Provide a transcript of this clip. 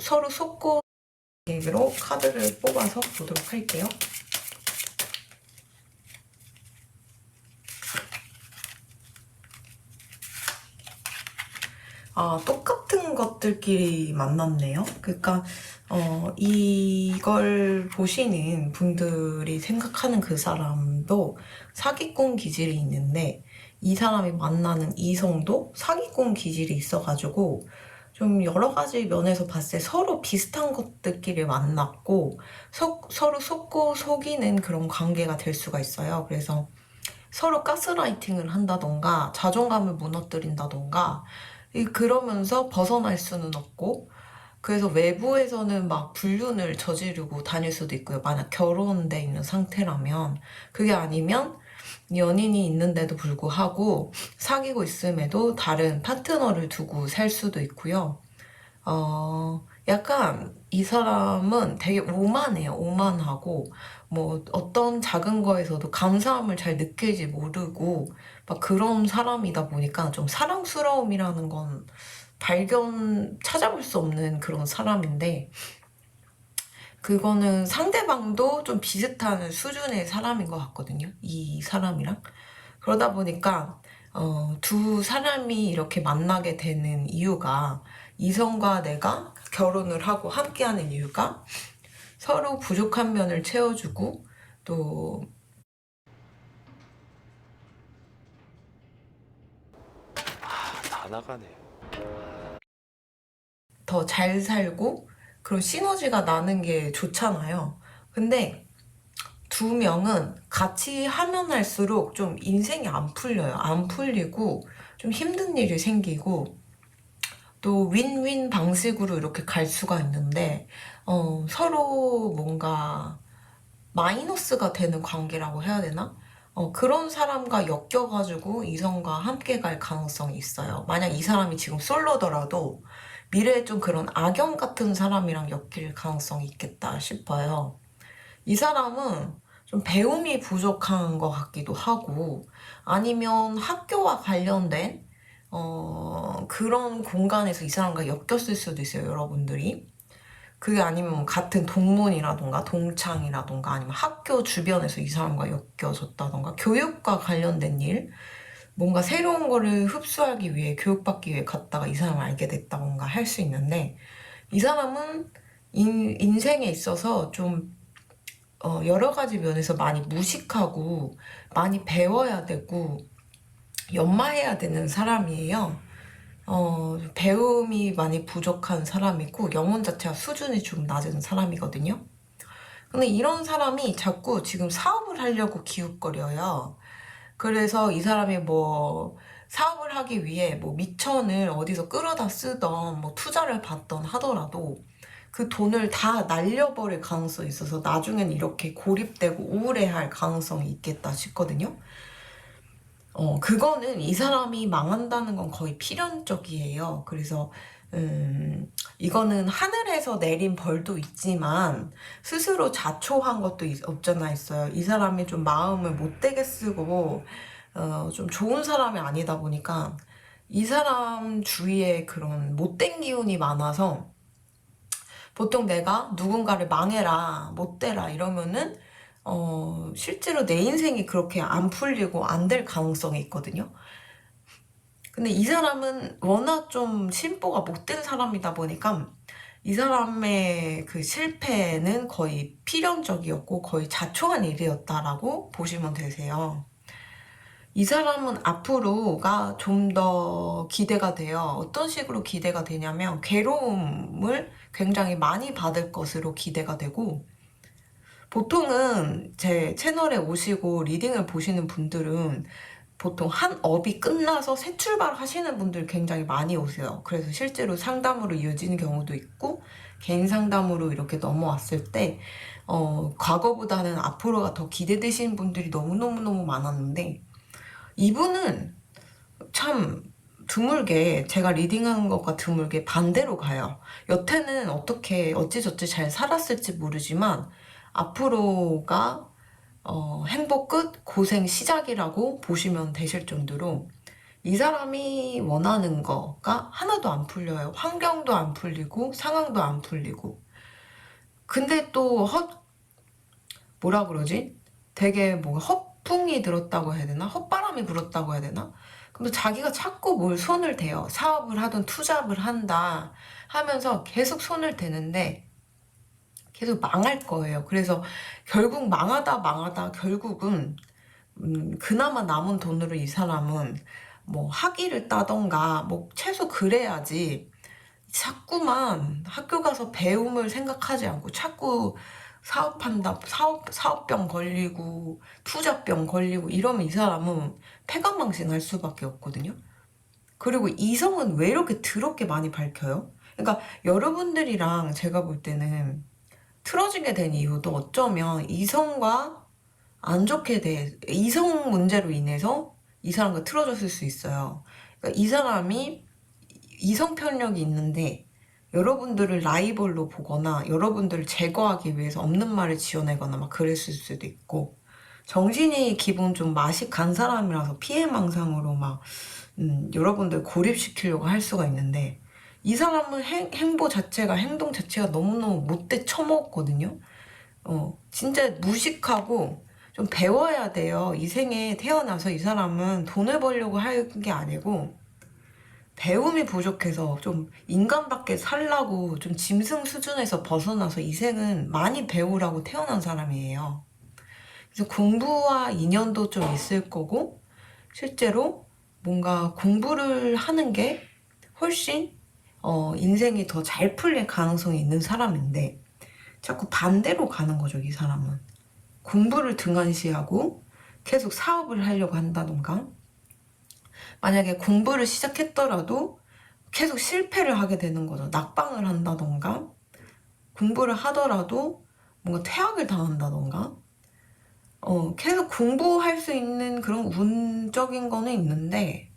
서로 속고 얘기로 카드를 뽑아서 보도록 할게요. 똑같은 것들끼리 만났네요. 그러니까 이걸 보시는 분들이 생각하는 그 사람도 사기꾼 기질이 있는데 이 사람이 만나는 이성도 사기꾼 기질이 있어가지고 좀 여러 가지 면에서 봤을 때 서로 비슷한 것들끼리 만났고 서로 속고 속이는 그런 관계가 될 수가 있어요. 그래서 서로 가스라이팅을 한다던가 자존감을 무너뜨린다던가 그러면서 벗어날 수는 없고, 그래서 외부에서는 막 불륜을 저지르고 다닐 수도 있고요. 만약 결혼돼 있는 상태라면. 그게 아니면 연인이 있는데도 불구하고 사귀고 있음에도 다른 파트너를 두고 살 수도 있고요. 약간 이 사람은 되게 오만해요. 오만하고, 뭐, 어떤 작은 거에서도 감사함을 잘 느끼지 모르고, 막 그런 사람이다 보니까 좀 사랑스러움이라는 건 찾아볼 수 없는 그런 사람인데, 그거는 상대방도 좀 비슷한 수준의 사람인 것 같거든요. 이 사람이랑. 그러다 보니까 두 사람이 이렇게 만나게 되는 이유가, 이성과 내가 결혼을 하고 함께하는 이유가 서로 부족한 면을 채워주고 또 다 나가네. 더 잘 살고 그런 시너지가 나는 게 좋잖아요. 근데 두 명은 같이 하면 할수록 좀 인생이 안 풀려요. 안 풀리고 좀 힘든 일이 생기고 또 윈윈 방식으로 이렇게 갈 수가 있는데 서로 뭔가 마이너스가 되는 관계라고 해야 되나? 그런 사람과 엮여가지고 이성과 함께 갈 가능성이 있어요. 만약 이 사람이 지금 솔로더라도 미래에 좀 그런 악연 같은 사람이랑 엮일 가능성이 있겠다 싶어요. 이 사람은 좀 배움이 부족한 것 같기도 하고, 아니면 학교와 관련된 그런 공간에서 이 사람과 엮였을 수도 있어요, 여러분들이. 그게 아니면 뭐 같은 동문이라던가 동창이라던가 아니면 학교 주변에서 이 사람과 엮여졌다던가 교육과 관련된 일, 뭔가 새로운 거를 흡수하기 위해 교육받기 위해 갔다가 이 사람을 알게 됐다던가 할 수 있는데, 이 사람은 인생에 있어서 좀 여러 가지 면에서 많이 무식하고 많이 배워야 되고 연마해야 되는 사람이에요. 배움이 많이 부족한 사람이고 영혼 자체가 수준이 좀 낮은 사람이거든요. 근데 이런 사람이 자꾸 지금 사업을 하려고 기웃거려요. 그래서 이 사람이 뭐 사업을 하기 위해 뭐 미천을 어디서 끌어다 쓰던 뭐 투자를 받던 하더라도 그 돈을 다 날려버릴 가능성이 있어서 나중엔 이렇게 고립되고 우울해할 가능성이 있겠다 싶거든요. 그거는 이 사람이 망한다는 건 거의 필연적이에요. 그래서, 이거는 하늘에서 내린 벌도 있지만, 스스로 자초한 것도 없잖아 있어요. 이 사람이 좀 마음을 못되게 쓰고, 좀 좋은 사람이 아니다 보니까, 이 사람 주위에 그런 못된 기운이 많아서, 보통 내가 누군가를 망해라, 못되라 이러면은 실제로 내 인생이 그렇게 안 풀리고 안 될 가능성이 있거든요. 근데 이 사람은 워낙 좀 심보가 못된 사람이다 보니까 이 사람의 그 실패는 거의 필연적이었고 거의 자초한 일이었다라고 보시면 되세요. 이 사람은 앞으로가 좀 더 기대가 돼요. 어떤 식으로 기대가 되냐면 괴로움을 굉장히 많이 받을 것으로 기대가 되고, 보통은 제 채널에 오시고 리딩을 보시는 분들은 보통 한 업이 끝나서 새 출발하시는 분들 굉장히 많이 오세요. 그래서 실제로 상담으로 이어지는 경우도 있고 개인 상담으로 이렇게 넘어왔을 때 과거보다는 앞으로가 더 기대되시는 분들이 너무너무너무 많았는데, 이분은 참 드물게 제가 리딩한 것과 드물게 반대로 가요. 여태는 어떻게 어찌저찌 잘 살았을지 모르지만 앞으로가 행복 끝 고생 시작이라고 보시면 되실 정도로 이 사람이 원하는 거가 하나도 안 풀려요. 환경도 안 풀리고 상황도 안 풀리고. 근데 또 뭐라 그러지? 되게 뭐 헛풍이 들었다고 해야 되나? 헛바람이 불었다고 해야 되나? 근데 자기가 자꾸 뭘 손을 대요. 사업을 하든 투잡을 한다 하면서 계속 손을 대는데 계속 망할 거예요. 그래서 결국 망하다 결국은 그나마 남은 돈으로 이 사람은 뭐 학위를 따던가 뭐 최소 그래야지 자꾸만 학교 가서 배움을 생각하지 않고 자꾸 사업한다, 사업병 걸리고 투자병 걸리고 이러면 이 사람은 패관망신할 수밖에 없거든요. 그리고 이성은 왜 이렇게 더럽게 많이 밝혀요? 그러니까 여러분들이랑 제가 볼 때는 틀어지게 된 이유도 어쩌면 이성과 안 좋게 이성 문제로 인해서 이 사람과 틀어졌을 수 있어요. 그러니까 이 사람이 이성 편력이 있는데 여러분들을 라이벌로 보거나 여러분들을 제거하기 위해서 없는 말을 지어내거나 막 그랬을 수도 있고 정신이 기본 좀 맛이 간 사람이라서 피해망상으로 막 여러분들 고립시키려고 할 수가 있는데 이 사람은 행동 자체가 너무너무 못돼 처먹었거든요. 진짜 무식하고 좀 배워야 돼요. 이 생에 태어나서 이 사람은 돈을 벌려고 할 게 아니고 배움이 부족해서 좀 인간밖에 살라고 좀 짐승 수준에서 벗어나서 이 생은 많이 배우라고 태어난 사람이에요. 그래서 공부와 인연도 좀 있을 거고 실제로 뭔가 공부를 하는 게 훨씬 인생이 더 잘 풀릴 가능성이 있는 사람인데 자꾸 반대로 가는 거죠, 이 사람은. 공부를 등한시하고 계속 사업을 하려고 한다던가 만약에 공부를 시작했더라도 계속 실패를 하게 되는 거죠. 낙방을 한다던가 공부를 하더라도 뭔가 퇴학을 당한다던가 계속 공부할 수 있는 그런 운적인 거는 있는데